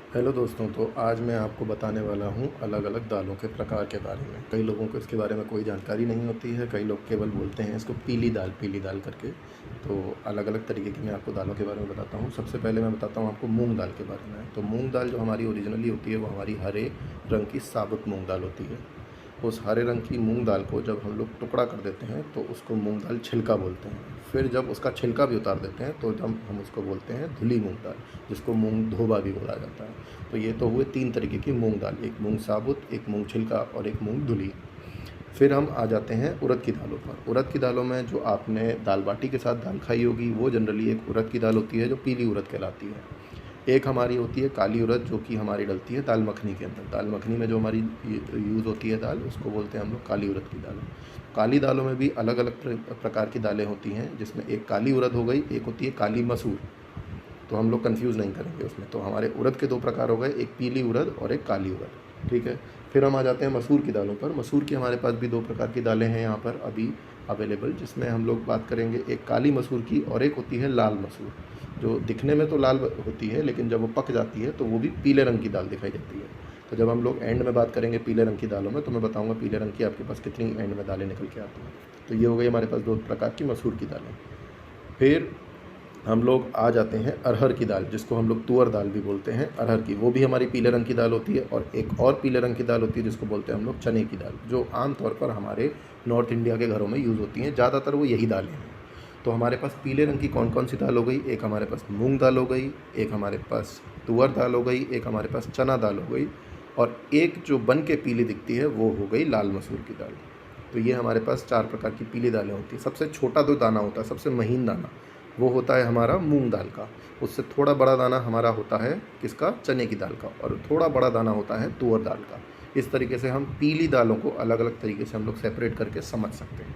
Hello दोस्तों, तो आज मैं आपको बताने वाला हूँ अलग अलग दालों के प्रकार के बारे में। कई लोगों को इसके बारे में कोई जानकारी नहीं होती है। कई लोग केवल बोलते हैं इसको पीली दाल करके। तो अलग अलग तरीके की मैं आपको दालों के बारे में बताता हूँ। सबसे पहले मैं बताता हूँ आपको मूंग दाल के बारे में। तो मूंग दाल जो हमारी ओरिजिनली होती है वो हमारी हरे रंग की साबुत मूंग दाल होती है। उस हरे रंग की मूंग दाल को जब हम लोग टुकड़ा कर देते हैं तो उसको मूंग दाल छिलका बोलते हैं। फिर जब उसका छिलका भी उतार देते हैं तो जब हम उसको बोलते हैं धुली मूंग दाल, जिसको मूंग धोबा भी बोला जाता है। तो ये तो हुए 3 तरीके की मूंग दाल, एक मूंग साबुत, एक मूंग छिलका और एक मूंग धुली। फिर हम आ जाते हैं उड़द की दालों पर। उड़द की दालों में जो आपने दाल बाटी के साथ दाल खाई होगी वो जनरली एक उड़द की दाल होती है जो पीली उड़द कहलाती है। एक हमारी होती है काली उड़द जो कि हमारी डलती है दाल मखनी के अंदर। दाल मखनी में जो हमारी यूज़ होती है दाल, उसको बोलते हैं हम लोग काली उड़द की दाल। काली दालों में भी अलग अलग प्रकार की दालें होती हैं, जिसमें एक काली उड़द हो गई, एक होती है काली मसूर। तो हम लोग कंफ्यूज नहीं करेंगे उसमें। तो हमारे उड़द के 2 प्रकार हो गए, एक पीली उड़द और एक काली उड़द। ठीक है। फिर हम आ जाते हैं मसूर की दालों पर। मसूर की हमारे पास भी 2 प्रकार की दालें हैं यहाँ पर अभी अवेलेबल, जिसमें हम लोग बात करेंगे एक काली मसूर की और एक होती है लाल मसूर, जो दिखने में तो लाल होती है लेकिन जब वो पक जाती है तो वो भी पीले रंग की दाल दिखाई देती है। तो जब हम लोग एंड में बात करेंगे पीले रंग की दालों में, तो मैं बताऊंगा पीले रंग की आपके पास कितनी एंड में दालें निकल के आती हैं। तो ये हो गई हमारे पास 2 प्रकार की मसूर की दालें। फिर हम लोग आ जाते हैं अरहर की दाल, जिसको हम लोग तुअर दाल भी बोलते हैं। अरहर की वो भी हमारी पीले रंग की दाल होती है। और एक और पीले रंग की दाल होती है जिसको बोलते हैं हम लोग चने की दाल, जो आमतौर पर हमारे नॉर्थ इंडिया के घरों में यूज़ होती हैं। ज़्यादातर वो यही दालें हैं। तो हमारे पास पीले रंग की कौन कौन सी दाल हो गई? एक हमारे पास मूंग दाल हो गई, एक हमारे पास तुअर दाल हो गई, एक हमारे पास चना दाल हो गई, और एक जो बन के पीली दिखती है वो हो गई लाल मसूर की दाल। तो ये हमारे पास 4 प्रकार की पीली दालें होती हैं। सबसे छोटा जो दाना होता है, सबसे महीन दाना, वो होता है हमारा मूंग दाल का। उससे थोड़ा बड़ा दाना हमारा होता है किसका? चने की दाल का। और थोड़ा बड़ा दाना होता है तुअर दाल का। इस तरीके से हम पीली दालों को अलग अलग तरीके से हम लोग सेपरेट करके समझ सकते हैं।